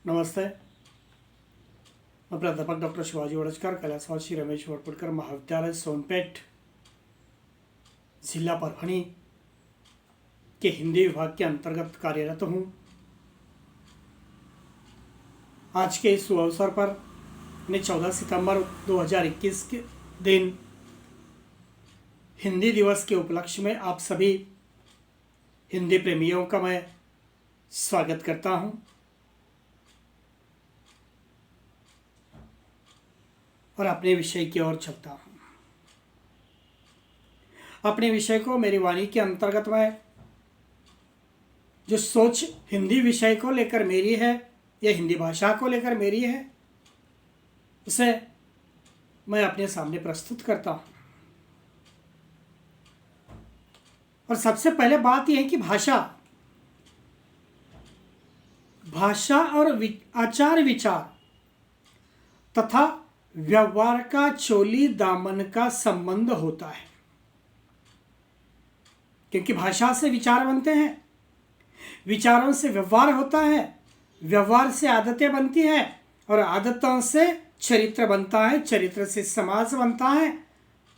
नमस्ते। मैं प्राध्यापक डॉक्टर शिवाजी वड़चकर, कैलाशवासी श्री रमेश वड़पुटकर महाविद्यालय सोनपेट, जिला परभणी के हिंदी विभाग के अंतर्गत कार्यरत हूँ। आज के इस अवसर पर मैं 14 सितंबर 2021 के दिन हिंदी दिवस के उपलक्ष्य में आप सभी हिंदी प्रेमियों का मैं स्वागत करता हूँ और अपने विषय की ओर चलता हूँ। अपने विषय को मेरी वाणी के अंतर्गत में जो सोच हिंदी विषय को लेकर मेरी है या हिंदी भाषा को लेकर मेरी है, उसे मैं अपने सामने प्रस्तुत करता हूँ। और सबसे पहले बात यह है कि भाषा और आचार विचार तथा व्यवहार का चोली दामन का संबंध होता है, क्योंकि भाषा से विचार बनते हैं, विचारों से व्यवहार होता है, व्यवहार से आदतें बनती हैं और आदतों से चरित्र बनता है, चरित्र से समाज बनता है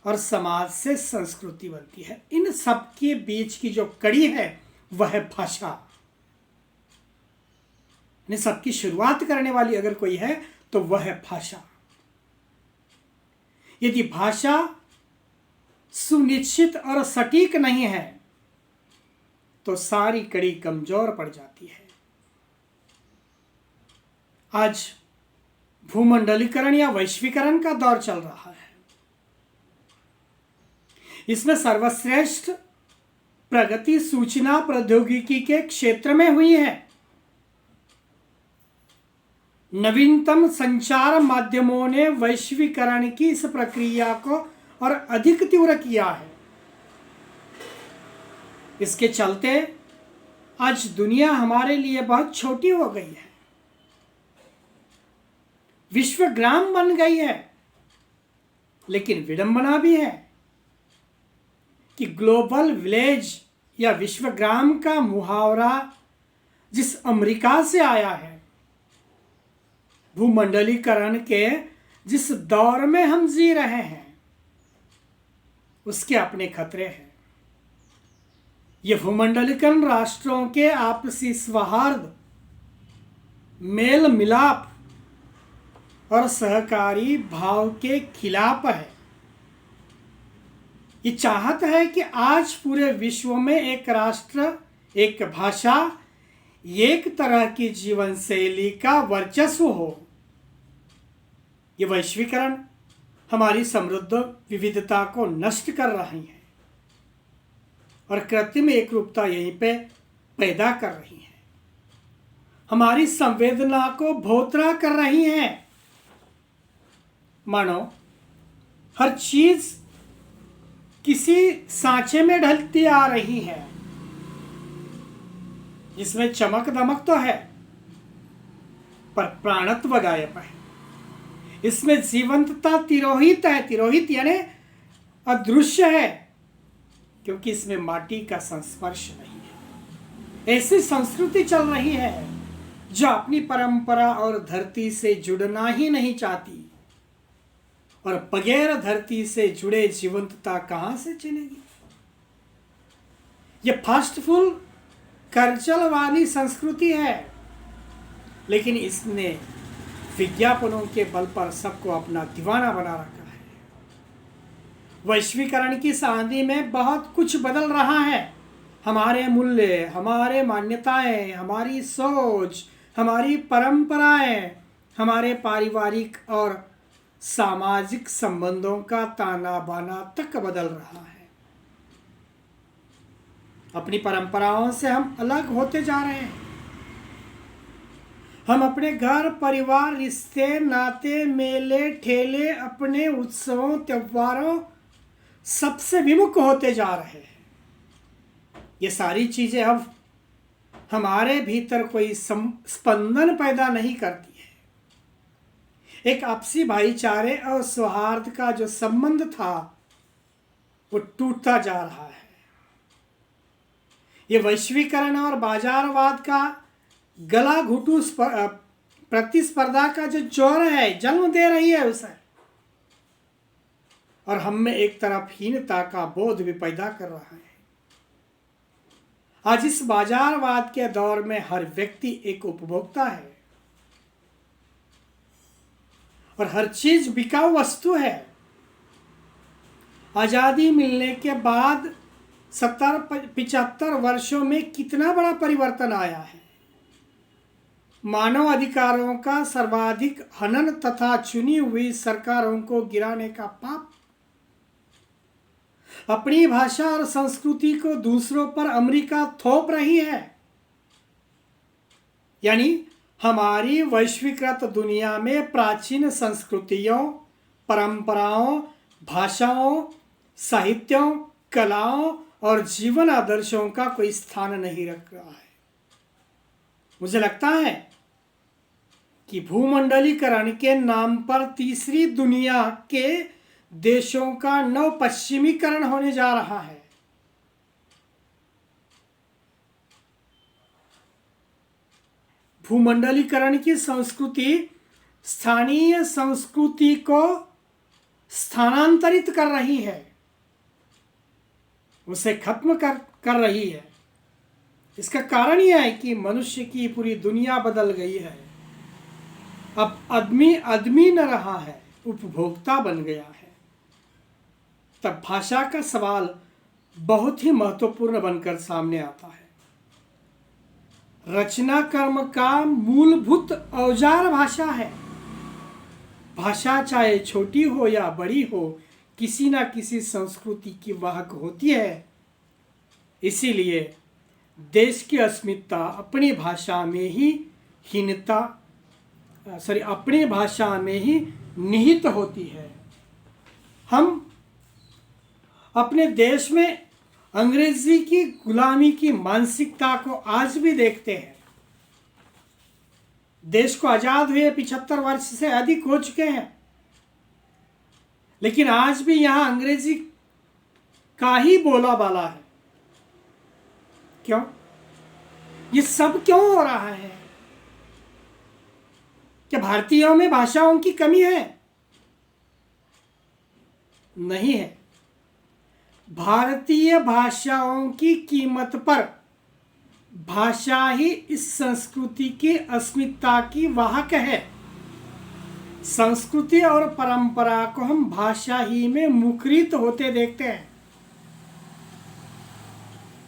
और समाज से संस्कृति बनती है। इन सब के बीच की जो कड़ी है वह है भाषा। इन सबकी शुरुआत करने वाली अगर कोई है तो वह है भाषा। यदि भाषा सुनिश्चित और सटीक नहीं है तो सारी कड़ी कमजोर पड़ जाती है। आज भूमंडलीकरण या वैश्वीकरण का दौर चल रहा है। इसमें सर्वश्रेष्ठ प्रगति सूचना प्रौद्योगिकी के क्षेत्र में हुई है। नवीनतम संचार माध्यमों ने वैश्वीकरण की इस प्रक्रिया को और अधिक तीव्र किया है। इसके चलते आज दुनिया हमारे लिए बहुत छोटी हो गई है, विश्वग्राम बन गई है। लेकिन विडंबना भी है कि ग्लोबल विलेज या विश्वग्राम का मुहावरा जिस अमेरिका से आया है, भूमंडलीकरण के जिस दौर में हम जी रहे हैं, उसके अपने खतरे हैं। ये भूमंडलीकरण राष्ट्रों के आपसी सौहार्द, मेल मिलाप और सहकारी भाव के खिलाफ है। ये चाहत है कि आज पूरे विश्व में एक राष्ट्र, एक भाषा, एक तरह की जीवन शैली का वर्चस्व हो। ये वैश्वीकरण हमारी समृद्ध विविधता को नष्ट कर रही है और कृत्रिम एकरूपता यहीं पे पैदा कर रही है। हमारी संवेदना को भोतरा कर रही है। मानो हर चीज किसी सांचे में ढलती आ रही है, जिसमें चमक दमक तो है पर प्राणत्व गायब है। इसमें जीवंतता तिरोहित है, तिरोहित यानी अदृश्य है, क्योंकि इसमें माटी का संस्पर्श नहीं है। ऐसी संस्कृति चल रही है जो अपनी परंपरा और धरती से जुड़ना ही नहीं चाहती, और बगैर धरती से जुड़े जीवंतता कहां से चलेगी। यह फास्ट फूड करचल वाली संस्कृति है, लेकिन इसने विज्ञापनों के बल पर सबको अपना दीवाना बना रखा है। वैश्वीकरण की आंधी में बहुत कुछ बदल रहा है। हमारे मूल्य, हमारे मान्यताएं, हमारी सोच, हमारी परंपराएं, हमारे पारिवारिक और सामाजिक संबंधों का ताना बाना तक बदल रहा है। अपनी परंपराओं से हम अलग होते जा रहे हैं। हम अपने घर परिवार, रिश्ते नाते, मेले ठेले, अपने उत्सवों त्योहारों सबसे विमुख होते जा रहे हैं। ये सारी चीजें अब हमारे भीतर कोई स्पंदन पैदा नहीं करती है। एक आपसी भाईचारे और सौहार्द का जो संबंध था वो टूटता जा रहा है। ये वैश्वीकरण और बाजारवाद का गला घुटू प्रतिस्पर्धा का जो जोर है जन्म दे रही है उसे, और हम में एक तरफ हीनता का बोध भी पैदा कर रहा है। आज इस बाजारवाद के दौर में हर व्यक्ति एक उपभोक्ता है और हर चीज बिकाऊ वस्तु है। आजादी मिलने के बाद 70-75 वर्षों में कितना बड़ा परिवर्तन आया है। मानव अधिकारों का सर्वाधिक हनन तथा चुनी हुई सरकारों को गिराने का पाप, अपनी भाषा और संस्कृति को दूसरों पर अमेरिका थोप रही है। यानी हमारी वैश्वीकृत दुनिया में प्राचीन संस्कृतियों, परंपराओं, भाषाओं, साहित्यों, कलाओं और जीवन आदर्शों का कोई स्थान नहीं रख रहा है। मुझे लगता है कि भूमंडलीकरण के नाम पर तीसरी दुनिया के देशों का नव पश्चिमीकरण होने जा रहा है। भूमंडलीकरण की संस्कृति स्थानीय संस्कृति को स्थानांतरित कर रही है, उसे खत्म कर रही है। इसका कारण यह है कि मनुष्य की पूरी दुनिया बदल गई है। अब आदमी न रहा है, उपभोक्ता बन गया है। तब भाषा का सवाल बहुत ही महत्वपूर्ण बनकर सामने आता है। रचना कर्म का मूलभूत औजार भाषा है। भाषा चाहे छोटी हो या बड़ी हो, किसी ना किसी संस्कृति की वाहक होती है। इसीलिए देश की अस्मिता अपनी भाषा में ही निहित होती है। हम अपने देश में अंग्रेजी की गुलामी की मानसिकता को आज भी देखते हैं। देश को आजाद हुए 75 वर्ष से अधिक हो चुके हैं, लेकिन आज भी यहां अंग्रेजी का ही बोला बाला है। क्यों? ये सब क्यों हो रहा है? क्या भारतीयों में भाषाओं की कमी है? नहीं है। भारतीय भाषाओं की कीमत पर भाषा ही इस संस्कृति की अस्मिता की वाहक है। संस्कृति और परंपरा को हम भाषा ही में मुखरित होते देखते हैं।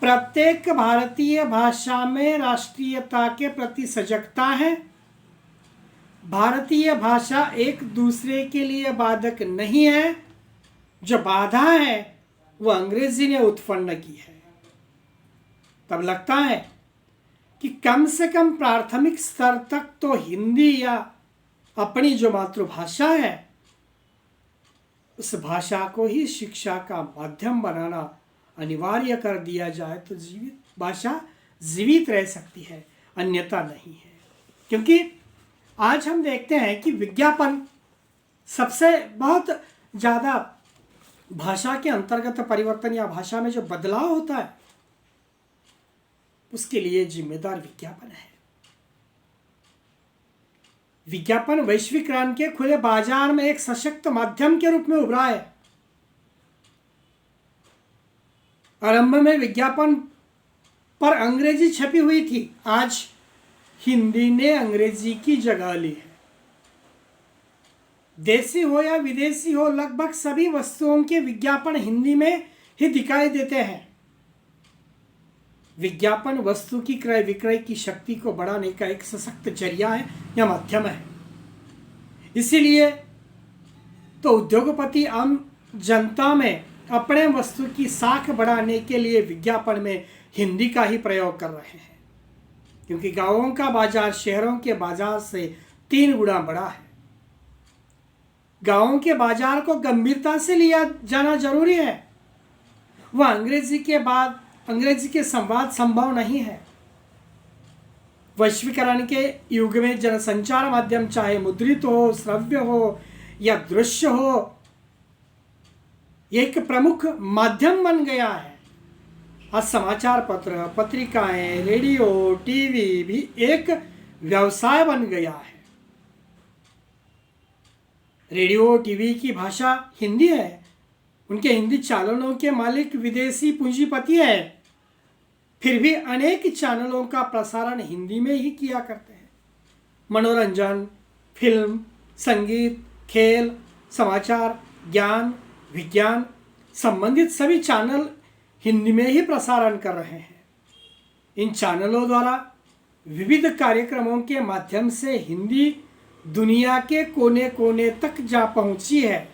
प्रत्येक भारतीय भाषा में राष्ट्रीयता के प्रति सजगता है। भारतीय भाषा एक दूसरे के लिए बाधक नहीं है। जो बाधा है वह अंग्रेजी ने उत्पन्न की है। तब लगता है कि कम से कम प्राथमिक स्तर तक तो हिंदी या अपनी जो मातृभाषा है उस भाषा को ही शिक्षा का माध्यम बनाना अनिवार्य कर दिया जाए तो भाषा जीवित रह सकती है, अन्यथा नहीं है। क्योंकि आज हम देखते हैं कि विज्ञापन सबसे बहुत ज़्यादा भाषा के अंतर्गत परिवर्तन या भाषा में जो बदलाव होता है उसके लिए जिम्मेदार विज्ञापन है। विज्ञापन वैश्वीकरण के खुले बाजार में एक सशक्त माध्यम के रूप में उभरा है। आरंभ में विज्ञापन पर अंग्रेजी छपी हुई थी, आज हिंदी ने अंग्रेजी की जगह ली है। देसी हो या विदेशी हो, लगभग सभी वस्तुओं के विज्ञापन हिंदी में ही दिखाई देते हैं। विज्ञापन वस्तु की क्रय विक्रय की शक्ति को बढ़ाने का एक सशक्त जरिया है या माध्यम है। इसीलिए तो उद्योगपति आम जनता में अपने वस्तु की साख बढ़ाने के लिए विज्ञापन में हिंदी का ही प्रयोग कर रहे हैं, क्योंकि गांवों का बाजार शहरों के बाजार से 3 गुना बड़ा है। गांवों के बाजार को गंभीरता से लिया जाना जरूरी है। वह अंग्रेजी के संवाद संभव नहीं है। वैश्वीकरण के युग में जनसंचार माध्यम चाहे मुद्रित हो, श्रव्य हो या दृश्य हो, एक प्रमुख माध्यम बन गया है। आज समाचार पत्र, पत्रिकाएं, रेडियो, टीवी भी एक व्यवसाय बन गया है। रेडियो टीवी की भाषा हिंदी है, उनके हिंदी चैनलों के मालिक विदेशी पूंजीपति है, फिर भी अनेक चैनलों का प्रसारण हिंदी में ही किया करते हैं। मनोरंजन, फिल्म, संगीत, खेल, समाचार, ज्ञान, विज्ञान संबंधित सभी चैनल हिंदी में ही प्रसारण कर रहे हैं। इन चैनलों द्वारा विविध कार्यक्रमों के माध्यम से हिंदी दुनिया के कोने कोने तक जा पहुंची है।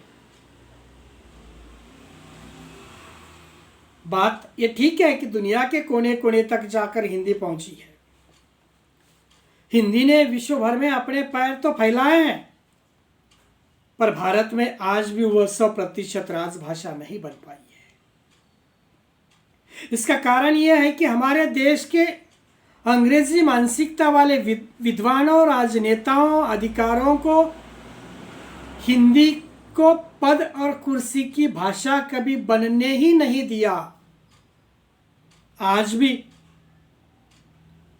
बात ये ठीक है कि दुनिया के कोने कोने तक जाकर हिंदी पहुंची है। हिंदी ने विश्व भर में अपने पैर तो फैलाए हैं, पर भारत में आज भी वह 100% राजभाषा नहीं बन पाई है। इसका कारण यह है कि हमारे देश के अंग्रेजी मानसिकता वाले विद्वानों, राजनेताओं, अधिकारों को हिंदी को पद और कुर्सी की भाषा कभी बनने ही नहीं दिया। आज भी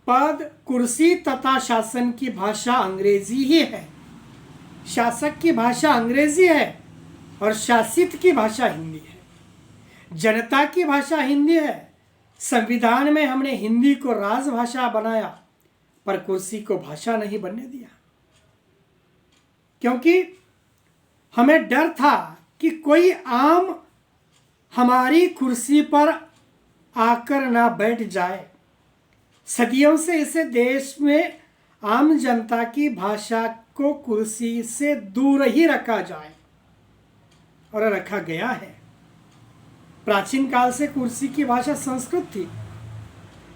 पद, कुर्सी तथा शासन की भाषा अंग्रेजी ही है। शासक की भाषा अंग्रेजी है और शासित की भाषा हिंदी है। जनता की भाषा हिंदी है। संविधान में हमने हिंदी को राजभाषा बनाया, पर कुर्सी को भाषा नहीं बनने दिया, क्योंकि हमें डर था कि कोई आम हमारी कुर्सी पर आकर ना बैठ जाए। सदियों से इसे देश में आम जनता की भाषा को कुर्सी से दूर ही रखा जाए, और रखा गया है। प्राचीन काल से कुर्सी की भाषा संस्कृत थी,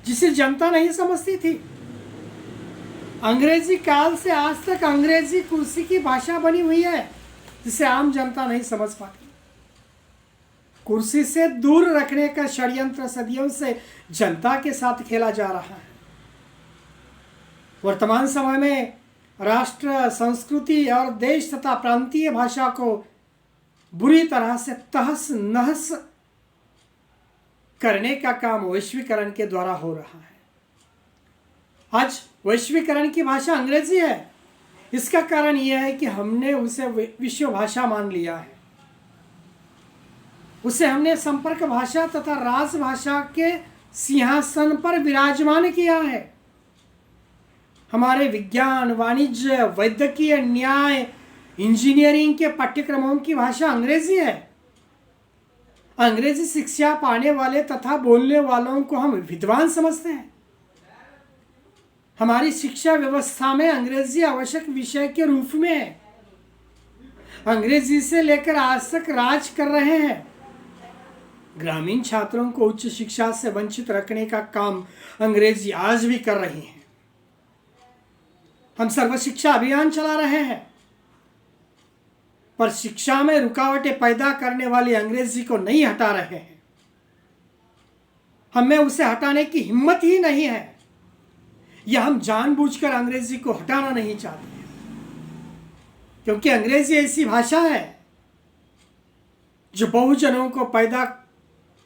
जिसे जनता नहीं समझती थी। अंग्रेजी काल से आज तक अंग्रेजी कुर्सी की भाषा बनी हुई है, जिसे आम जनता नहीं समझ पाती। कुर्सी से दूर रखने का षड्यंत्र सदियों से जनता के साथ खेला जा रहा है। वर्तमान समय में राष्ट्र, संस्कृति और देश तथा प्रांतीय भाषा को बुरी तरह से तहस नहस करने का काम वैश्वीकरण के द्वारा हो रहा है। आज वैश्वीकरण की भाषा अंग्रेजी है। इसका कारण यह है कि हमने उसे विश्व भाषा मान लिया है। उसे हमने संपर्क भाषा तथा राजभाषा के सिंहासन पर विराजमान किया है। हमारे विज्ञान, वाणिज्य, वैद्यकीय, न्याय, इंजीनियरिंग के पाठ्यक्रमों की भाषा अंग्रेजी है। अंग्रेजी शिक्षा पाने वाले तथा बोलने वालों को हम विद्वान समझते हैं। हमारी शिक्षा व्यवस्था में अंग्रेजी आवश्यक विषय के रूप में है। अंग्रेजी से लेकर आज तक राज कर रहे हैं। ग्रामीण छात्रों को उच्च शिक्षा से वंचित रखने का काम अंग्रेजी आज भी कर रही है। हम सर्व शिक्षा अभियान चला रहे हैं, पर शिक्षा में रुकावटें पैदा करने वाली अंग्रेजी को नहीं हटा रहे हैं। हमें उसे हटाने की हिम्मत ही नहीं है, या हम जानबूझकर अंग्रेजी को हटाना नहीं चाहते, क्योंकि अंग्रेजी ऐसी भाषा है जो बहुजनों को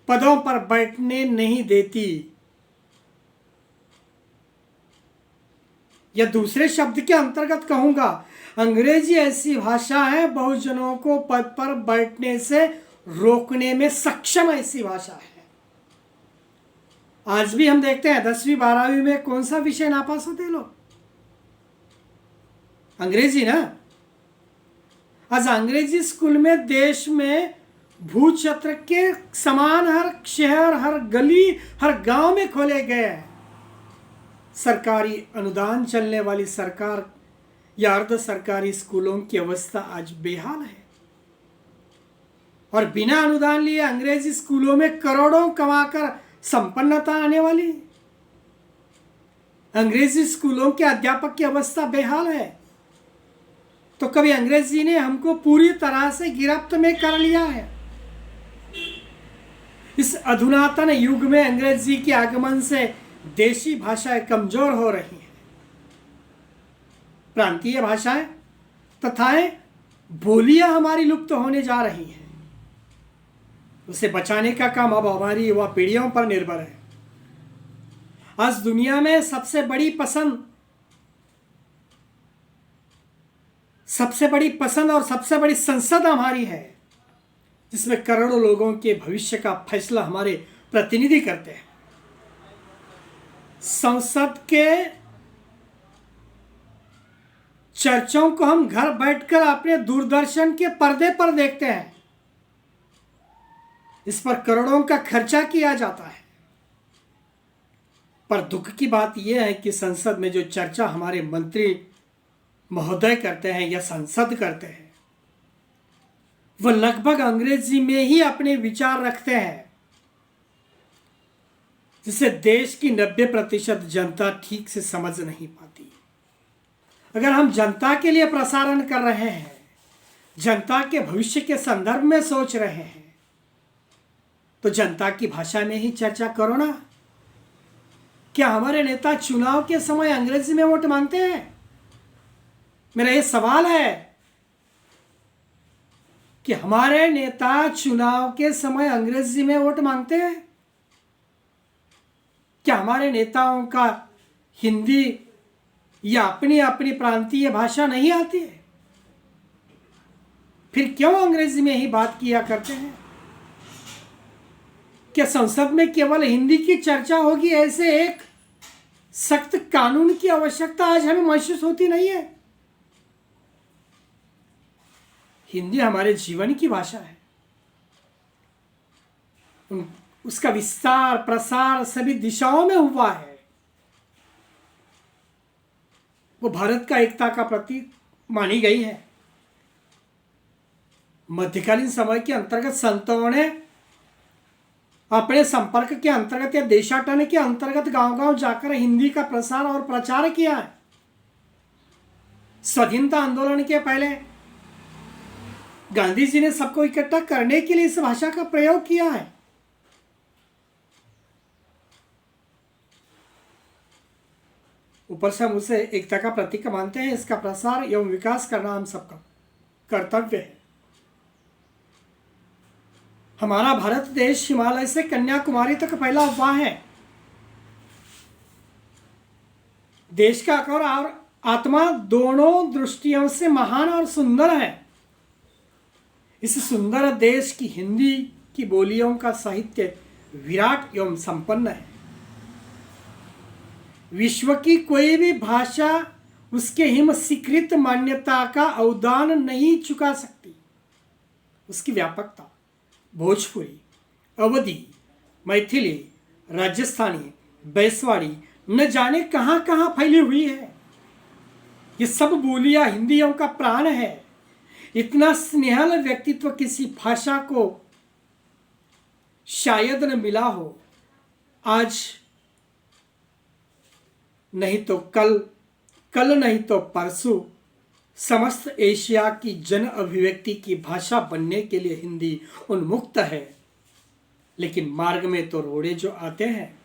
पदों पर बैठने नहीं देती। या दूसरे शब्द के अंतर्गत कहूंगा, अंग्रेजी ऐसी भाषा है बहुजनों को पद पर बैठने से रोकने में सक्षम ऐसी भाषा है। आज भी हम देखते हैं 10वीं 12वीं में कौन सा विषय नापास होते लोग? अंग्रेजी ना। आज अंग्रेजी स्कूल में देश में भूक्षेत्र के समान हर शहर, हर गली, हर गांव में खोले गए हैं। सरकारी अनुदान चलने वाली सरकार या अर्ध सरकारी स्कूलों की अवस्था आज बेहाल है, और बिना अनुदान लिए अंग्रेजी स्कूलों में करोड़ों कमाकर संपन्नता आने वाली। अंग्रेजी स्कूलों के अध्यापक की अवस्था बेहाल है। तो कभी अंग्रेजी ने हमको पूरी तरह से गिरफ्त में कर लिया है। इस अधुनातन युग में अंग्रेजी के आगमन से देशी भाषाएं कमजोर हो रही हैं। प्रांतीय भाषाएं तथा बोलियां हमारी लुप्त होने जा रही हैं। उसे बचाने का काम अब हमारी युवा पीढ़ियों पर निर्भर है। आज दुनिया में सबसे बड़ी पसंद सबसे बड़ी पसंद और सबसे बड़ी संसद हमारी है, जिसमें करोड़ों लोगों के भविष्य का फैसला हमारे प्रतिनिधि करते हैं। संसद के चर्चाओं को हम घर बैठकर अपने दूरदर्शन के पर्दे पर देखते हैं। इस पर करोड़ों का खर्चा किया जाता है। पर दुख की बात यह है कि संसद में जो चर्चा हमारे मंत्री महोदय करते हैं या सांसद करते हैं, वह लगभग अंग्रेजी में ही अपने विचार रखते हैं, जिसे देश की 90% जनता ठीक से समझ नहीं पाती। अगर हम जनता के लिए प्रसारण कर रहे हैं, जनता के भविष्य के संदर्भ में सोच रहे हैं, तो जनता की भाषा में ही चर्चा करो ना। क्या हमारे नेता चुनाव के समय अंग्रेजी में वोट मांगते हैं? मेरा ये सवाल है कि हमारे नेता चुनाव के समय अंग्रेजी में वोट मांगते हैं? क्या हमारे नेताओं का हिंदी या अपनी अपनी प्रांतीय भाषा नहीं आती है? फिर क्यों अंग्रेजी में ही बात किया करते हैं? क्या संसद में केवल हिंदी की चर्चा होगी, ऐसे एक सख्त कानून की आवश्यकता आज हमें महसूस होती नहीं है? हिंदी हमारे जीवन की भाषा है। उसका विस्तार प्रसार सभी दिशाओं में हुआ है। वो भारत का एकता का प्रतीक मानी गई है। मध्यकालीन समय के अंतर्गत संतों ने अपने संपर्क के अंतर्गत या देशाटन के अंतर्गत गांव-गांव जाकर हिंदी का प्रसार और प्रचार किया है। स्वाधीनता आंदोलन के पहले गांधी जी ने सबको इकट्ठा करने के लिए इस भाषा का प्रयोग किया है। ऊपर से हम उसे एकता का प्रतीक मानते हैं। इसका प्रसार एवं विकास करना हम सबका कर्तव्य है। हमारा भारत देश हिमालय से कन्याकुमारी तक फैला हुआ है। देश का आकार और आत्मा दोनों दृष्टियों से महान और सुंदर है। इस सुंदर देश की हिंदी की बोलियों का साहित्य विराट एवं संपन्न है। विश्व की कोई भी भाषा उसके हिम स्वीकृत मान्यता का अवदान नहीं चुका सकती। उसकी व्यापकता भोजपुरी, अवधी, मैथिली, राजस्थानी, बैसवाड़ी न जाने कहां कहां फैली हुई है। ये सब बोलियां हिंदियों का प्राण है। इतना स्नेहल व्यक्तित्व किसी भाषा को शायद न मिला हो। आज नहीं तो कल, कल नहीं तो परसों समस्त एशिया की जन अभिव्यक्ति की भाषा बनने के लिए हिंदी उन्मुक्त है। लेकिन मार्ग में तो रोड़े जो आते हैं,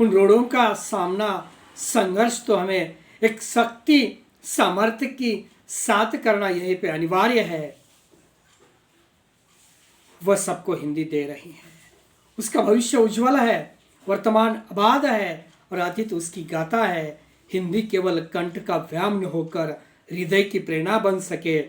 उन रोड़ों का सामना संघर्ष तो हमें एक शक्ति सामर्थ्य की साथ करना यहीं पे अनिवार्य है। वह सबको हिंदी दे रही है। उसका भविष्य उज्ज्वल है, वर्तमान आबाद है और अतीत उसकी गाथा है। हिंदी केवल कंठ का व्यायाम न होकर हृदय की प्रेरणा बन सके,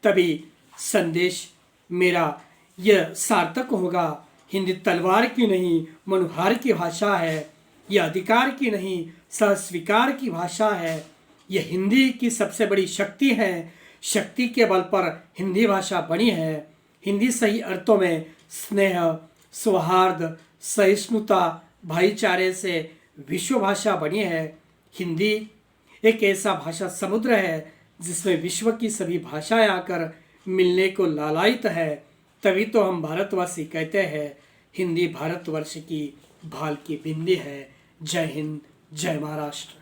तभी संदेश मेरा यह सार्थक होगा। हिंदी तलवार की नहीं, मनुहार की भाषा है। यह अधिकार की नहीं, सहस्वीकार की भाषा है। यह हिंदी की सबसे बड़ी शक्ति है। शक्ति के बल पर हिंदी भाषा बनी है। हिंदी सही अर्थों में स्नेह, सौहार्द, सहिष्णुता, भाईचारे से विश्व भाषा बनी है। हिंदी एक ऐसा भाषा समुद्र है जिसमें विश्व की सभी भाषाएं आकर मिलने को लालायित है। तभी तो हम भारतवासी कहते हैं हिंदी भारतवर्ष की भाल की बिंदी है। जय हिंद, जय महाराष्ट्र।